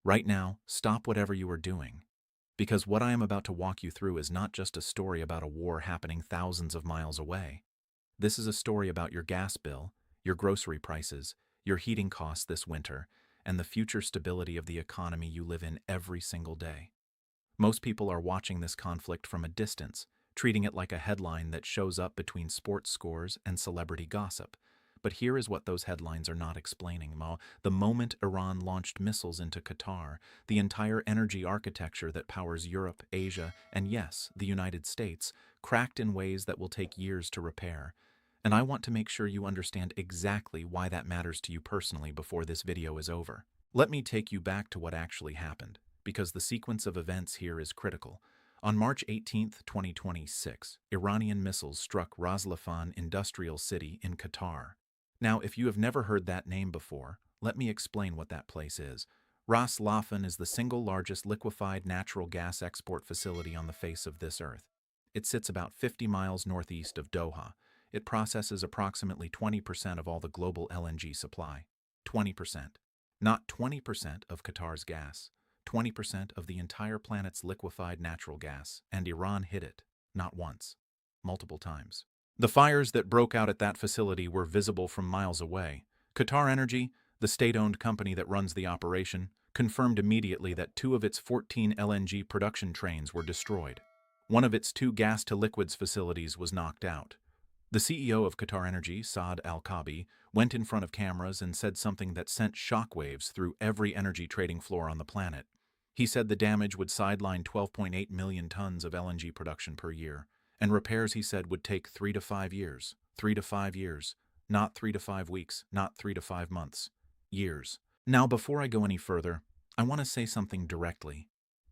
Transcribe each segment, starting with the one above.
Right now, stop whatever you are doing. Because what I am about to walk you through is not just a story about a war happening thousands of miles away. This is a story about your gas bill, your grocery prices, your heating costs this winter, and the future stability of the economy you live in every single day. Most people are watching this conflict from a distance, treating it like a headline that shows up between sports scores and celebrity gossip. But here is what those headlines are not explaining, Mo. The moment Iran launched missiles into Qatar, the entire energy architecture that powers Europe, Asia, and yes, the United States, cracked in ways that will take years to repair. And I want to make sure you understand exactly why that matters to you personally before this video is over. Let me take you back to what actually happened, because the sequence of events here is critical. On March 18, 2026, Iranian missiles struck Ras Laffan Industrial City in Qatar. Now, if you have never heard that name before, let me explain what that place is. Ras Laffan is the single largest liquefied natural gas export facility on the face of this earth. It sits about 50 miles northeast of Doha. It processes approximately 20% of all the global LNG supply. 20%. Not 20% of Qatar's gas. 20% of the entire planet's liquefied natural gas, and Iran hit it, not once, multiple times. The fires that broke out at that facility were visible from miles away. Qatar Energy, the state-owned company that runs the operation, confirmed immediately that 2 of its 14 LNG production trains were destroyed. One of its 2 gas-to-liquids facilities was knocked out. The CEO of Qatar Energy, Saad Al-Kaabi, went in front of cameras and said something that sent shockwaves through every energy trading floor on the planet. He said the damage would sideline 12.8 million tons of LNG production per year, and repairs, he said, would take 3 to 5 years. 3 to 5 years. Not 3 to 5 weeks, not 3 to 5 months. Years. Now, before I go any further, I want to say something directly.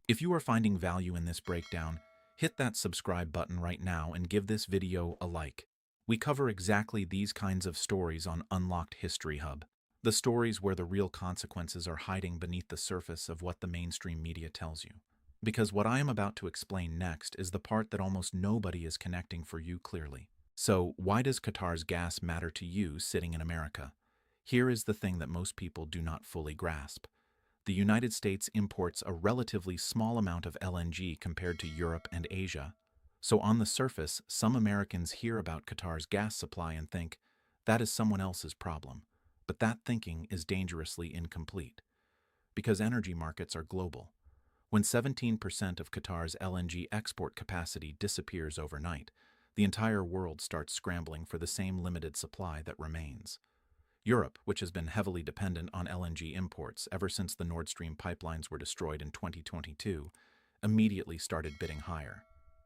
If you are finding value in this breakdown, hit that subscribe button right now and give this video a like. We cover exactly these kinds of stories on Unlocked History Hub. The stories where the real consequences are hiding beneath the surface of what the mainstream media tells you. Because what I am about to explain next is the part that almost nobody is connecting for you clearly. So, why does Qatar's gas matter to you sitting in America? Here is the thing that most people do not fully grasp. The United States imports a relatively small amount of LNG compared to Europe and Asia. So on the surface, some Americans hear about Qatar's gas supply and think, that is someone else's problem. But that thinking is dangerously incomplete. Because energy markets are global. When 17% of Qatar's LNG export capacity disappears overnight, the entire world starts scrambling for the same limited supply that remains. Europe, which has been heavily dependent on LNG imports ever since the Nord Stream pipelines were destroyed in 2022, immediately started bidding higher.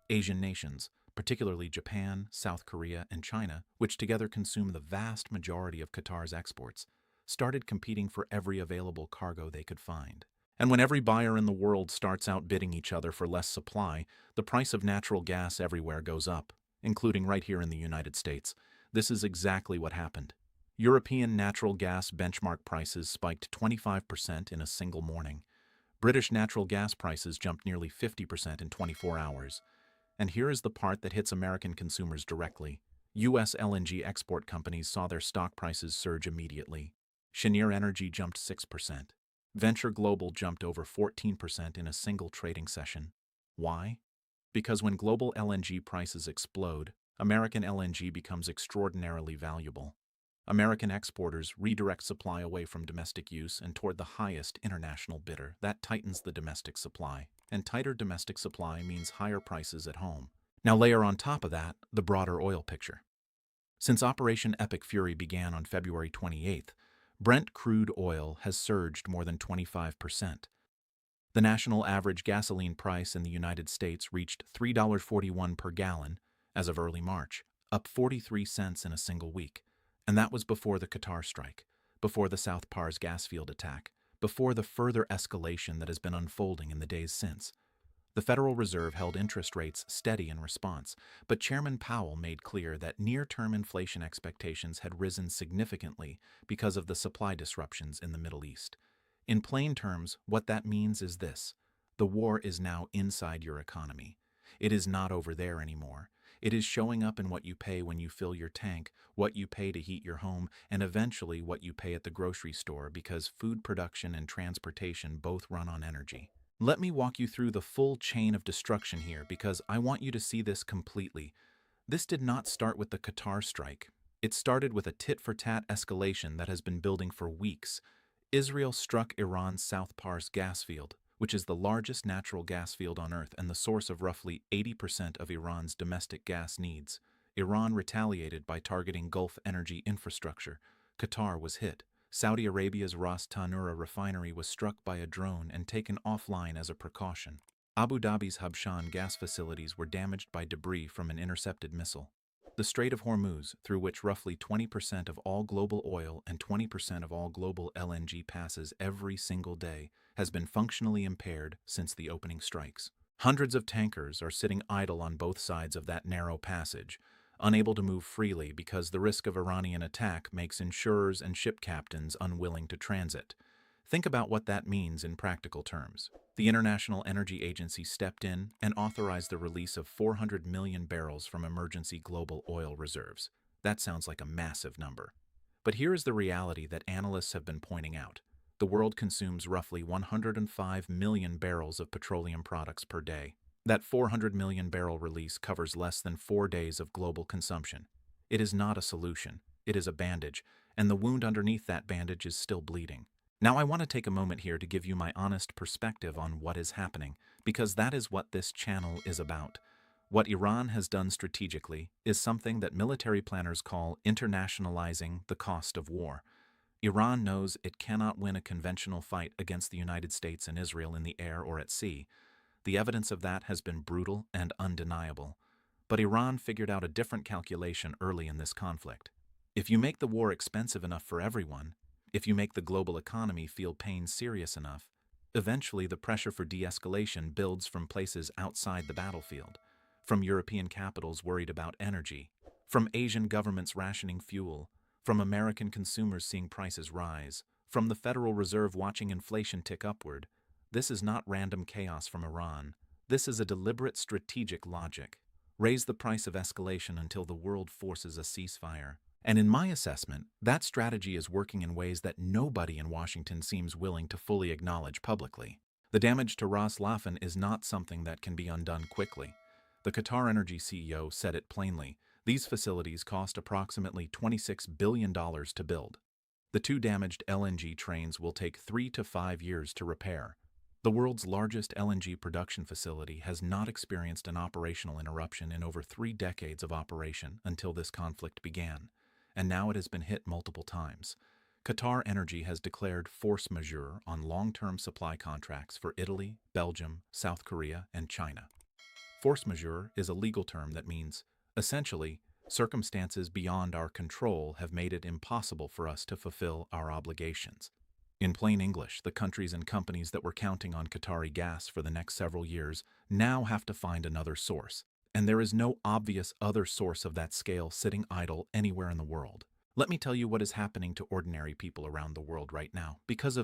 Asian nations, particularly Japan, South Korea, and China, which together consume the vast majority of Qatar's exports, started competing for every available cargo they could find. And when every buyer in the world starts outbidding each other for less supply, the price of natural gas everywhere goes up, including right here in the United States. This is exactly what happened. European natural gas benchmark prices spiked 25% in a single morning. British natural gas prices jumped nearly 50% in 24 hours. And here is the part that hits American consumers directly. U.S. LNG export companies saw their stock prices surge immediately. Cheniere Energy jumped 6%. Venture Global jumped over 14% in a single trading session. Why? Because when global LNG prices explode, American LNG becomes extraordinarily valuable. American exporters redirect supply away from domestic use and toward the highest international bidder. That tightens the domestic supply. And tighter domestic supply means higher prices at home. Now layer on top of that the broader oil picture. Since Operation Epic Fury began on February 28th, Brent crude oil has surged more than 25%. The national average gasoline price in the United States reached $3.41 per gallon as of early March, up 43 cents in a single week. And that was before the Qatar strike, before the South Pars gas field attack, before the further escalation that has been unfolding in the days since. The Federal Reserve held interest rates steady in response, but Chairman Powell made clear that near-term inflation expectations had risen significantly because of the supply disruptions in the Middle East. In plain terms, what that means is this: the war is now inside your economy. It is not over there anymore. It is showing up in what you pay when you fill your tank, what you pay to heat your home, and eventually what you pay at the grocery store because food production and transportation both run on energy. Let me walk you through the full chain of destruction here because I want you to see this completely. This did not start with the Qatar strike. It started with a tit-for-tat escalation that has been building for weeks. Israel struck Iran's South Pars gas field, which is the largest natural gas field on Earth and the source of roughly 80% of Iran's domestic gas needs. Iran retaliated by targeting Gulf energy infrastructure. Qatar was hit. Saudi Arabia's Ras Tanura refinery was struck by a drone and taken offline as a precaution. Abu Dhabi's Habshan gas facilities were damaged by debris from an intercepted missile. The Strait of Hormuz, through which roughly 20% of all global oil and 20% of all global LNG passes every single day, has been functionally impaired since the opening strikes. Hundreds of tankers are sitting idle on both sides of that narrow passage, unable to move freely because the risk of Iranian attack makes insurers and ship captains unwilling to transit. Think about what that means in practical terms. The International Energy Agency stepped in and authorized the release of 400 million barrels from emergency global oil reserves. That sounds like a massive number. But here is the reality that analysts have been pointing out. The world consumes roughly 105 million barrels of petroleum products per day. That 400 million barrel release covers less than 4 days of global consumption. It is not a solution. It is a bandage, and the wound underneath that bandage is still bleeding. Now I want to take a moment here to give you my honest perspective on what is happening, because that is what this channel is about. What Iran has done strategically is something that military planners call internationalizing the cost of war. Iran knows it cannot win a conventional fight against the United States and Israel in the air or at sea. The evidence of that has been brutal and undeniable. But Iran figured out a different calculation early in this conflict. If you make the war expensive enough for everyone, if you make the global economy feel pain serious enough, eventually the pressure for de-escalation builds from places outside the battlefield, from European capitals worried about energy, from Asian governments rationing fuel, from American consumers seeing prices rise, from the Federal Reserve watching inflation tick upward. This is not random chaos from Iran. This is a deliberate strategic logic. Raise the price of escalation until the world forces a ceasefire. And in my assessment, that strategy is working in ways that nobody in Washington seems willing to fully acknowledge publicly. The damage to Ras Laffan is not something that can be undone quickly. The Qatar Energy CEO said it plainly. These facilities cost approximately $26 billion to build. The 2 damaged LNG trains will take 3 to 5 years to repair. The world's largest LNG production facility has not experienced an operational interruption in over 3 decades of operation until this conflict began, and now it has been hit multiple times. Qatar Energy has declared force majeure on long-term supply contracts for Italy, Belgium, South Korea, and China. Force majeure is a legal term that means, essentially, circumstances beyond our control have made it impossible for us to fulfill our obligations. In plain English, the countries and companies that were counting on Qatari gas for the next several years now have to find another source, and there is no obvious other source of that scale sitting idle anywhere in the world. Let me tell you what is happening to ordinary people around the world right now. Because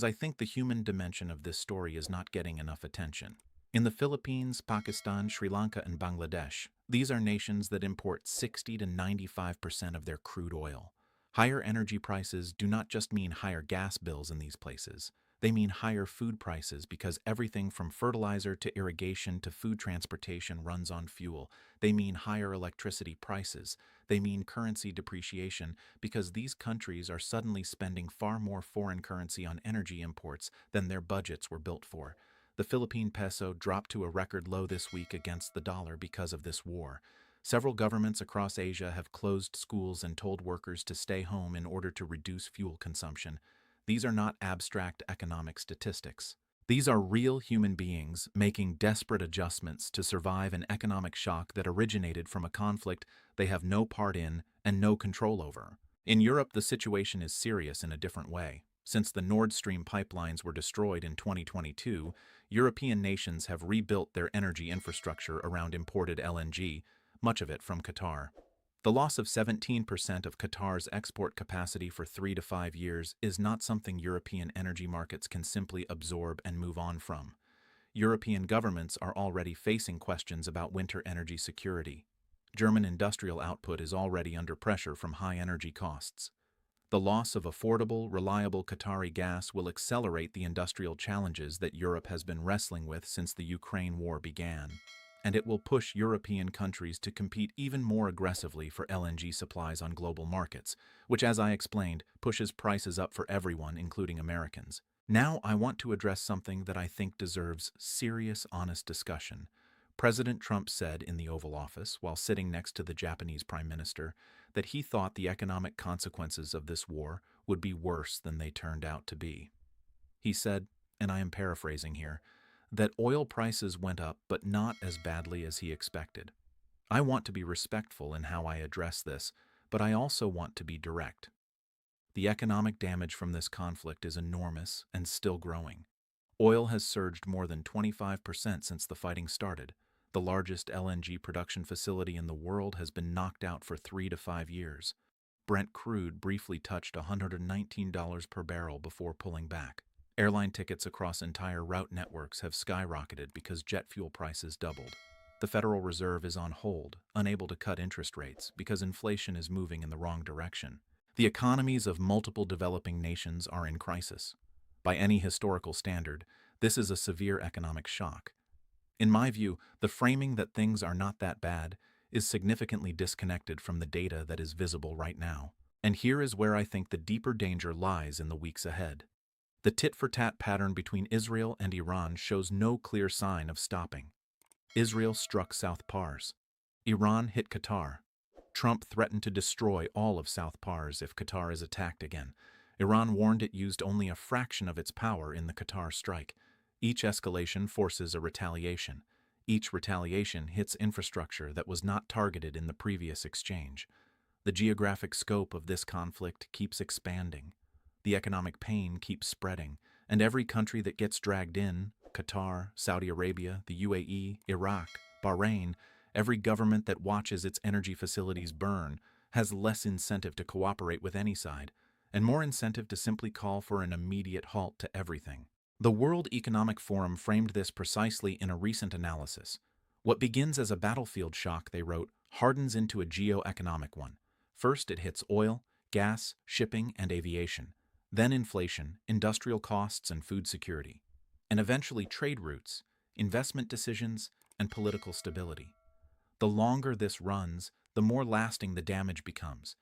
I think the human dimension of this story is not getting enough attention. In the Philippines, Pakistan, Sri Lanka, and Bangladesh, these are nations that import 60 to 95% of their crude oil. Higher energy prices do not just mean higher gas bills in these places. They mean higher food prices because everything from fertilizer to irrigation to food transportation runs on fuel. They mean higher electricity prices. They mean currency depreciation because these countries are suddenly spending far more foreign currency on energy imports than their budgets were built for. The Philippine peso dropped to a record low this week against the dollar because of this war. Several governments across Asia have closed schools and told workers to stay home in order to reduce fuel consumption. These are not abstract economic statistics. These are real human beings making desperate adjustments to survive an economic shock that originated from a conflict they have no part in and no control over. In Europe, the situation is serious in a different way. Since the Nord Stream pipelines were destroyed in 2022, European nations have rebuilt their energy infrastructure around imported LNG, much of it from Qatar. The loss of 17% of Qatar's export capacity for 3 to 5 years is not something European energy markets can simply absorb and move on from. European governments are already facing questions about winter energy security. German industrial output is already under pressure from high energy costs. The loss of affordable, reliable Qatari gas will accelerate the industrial challenges that Europe has been wrestling with since the Ukraine war began, and it will push European countries to compete even more aggressively for LNG supplies on global markets, which, as I explained, pushes prices up for everyone, including Americans. Now I want to address something that I think deserves serious, honest discussion. President Trump said in the Oval Office, while sitting next to the Japanese Prime Minister, that he thought the economic consequences of this war would be worse than they turned out to be. He said, and I am paraphrasing here, that oil prices went up but not as badly as he expected. I want to be respectful in how I address this, but I also want to be direct. The economic damage from this conflict is enormous and still growing. Oil has surged more than 25% since the fighting started. The largest LNG production facility in the world has been knocked out for 3 to 5 years. Brent crude briefly touched $119 per barrel before pulling back. Airline tickets across entire route networks have skyrocketed because jet fuel prices doubled. The Federal Reserve is on hold, unable to cut interest rates because inflation is moving in the wrong direction. The economies of multiple developing nations are in crisis. By any historical standard, this is a severe economic shock. In my view, the framing that things are not that bad is significantly disconnected from the data that is visible right now. And here is where I think the deeper danger lies in the weeks ahead. The tit-for-tat pattern between Israel and Iran shows no clear sign of stopping. Israel struck South Pars. Iran hit Qatar. Trump threatened to destroy all of South Pars if Qatar is attacked again. Iran warned it used only a fraction of its power in the Qatar strike. Each escalation forces a retaliation. Each retaliation hits infrastructure that was not targeted in the previous exchange. The geographic scope of this conflict keeps expanding. The economic pain keeps spreading, and every country that gets dragged in, Qatar, Saudi Arabia, the UAE, Iraq, Bahrain, every government that watches its energy facilities burn, has less incentive to cooperate with any side, and more incentive to simply call for an immediate halt to everything. The World Economic Forum framed this precisely in a recent analysis. What begins as a battlefield shock, they wrote, hardens into a geo-economic one. First, it hits oil, gas, shipping, and aviation. Then inflation, industrial costs, and food security. And eventually trade routes, investment decisions, and political stability. The longer this runs, the more lasting the damage becomes.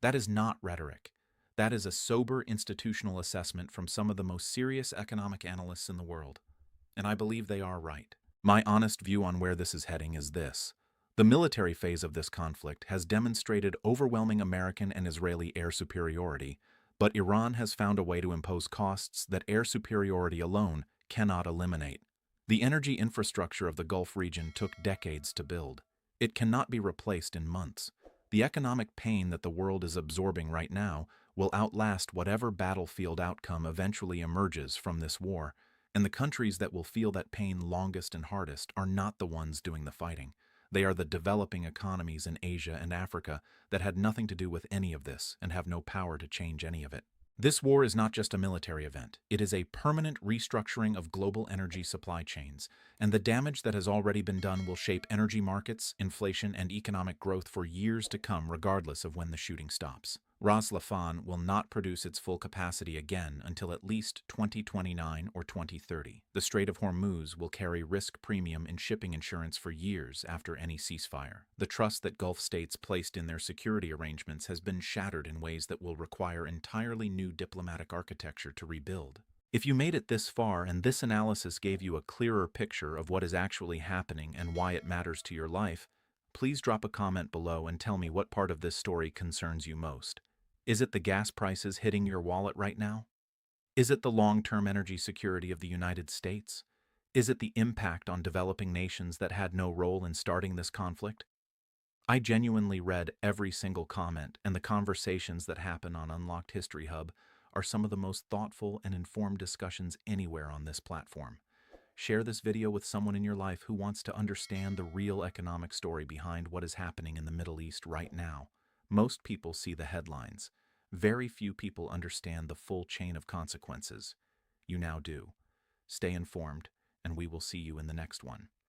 That is not rhetoric. That is a sober institutional assessment from some of the most serious economic analysts in the world. And I believe they are right. My honest view on where this is heading is this. The military phase of this conflict has demonstrated overwhelming American and Israeli air superiority, but Iran has found a way to impose costs that air superiority alone cannot eliminate. The energy infrastructure of the Gulf region took decades to build. It cannot be replaced in months. The economic pain that the world is absorbing right now will outlast whatever battlefield outcome eventually emerges from this war, and the countries that will feel that pain longest and hardest are not the ones doing the fighting. They are the developing economies in Asia and Africa that had nothing to do with any of this and have no power to change any of it. This war is not just a military event. It is a permanent restructuring of global energy supply chains, and the damage that has already been done will shape energy markets, inflation, and economic growth for years to come, regardless of when the shooting stops. Ras Laffan will not produce its full capacity again until at least 2029 or 2030. The Strait of Hormuz will carry risk premium in shipping insurance for years after any ceasefire. The trust that Gulf states placed in their security arrangements has been shattered in ways that will require entirely new diplomatic architecture to rebuild. If you made it this far and this analysis gave you a clearer picture of what is actually happening and why it matters to your life, please drop a comment below and tell me what part of this story concerns you most. Is it the gas prices hitting your wallet right now? Is it the long-term energy security of the United States? Is it the impact on developing nations that had no role in starting this conflict? I genuinely read every single comment, and the conversations that happen on Unlocked History Hub are some of the most thoughtful and informed discussions anywhere on this platform. Share this video with someone in your life who wants to understand the real economic story behind what is happening in the Middle East right now. Most people see the headlines. Very few people understand the full chain of consequences. You now do. Stay informed, and we will see you in the next one.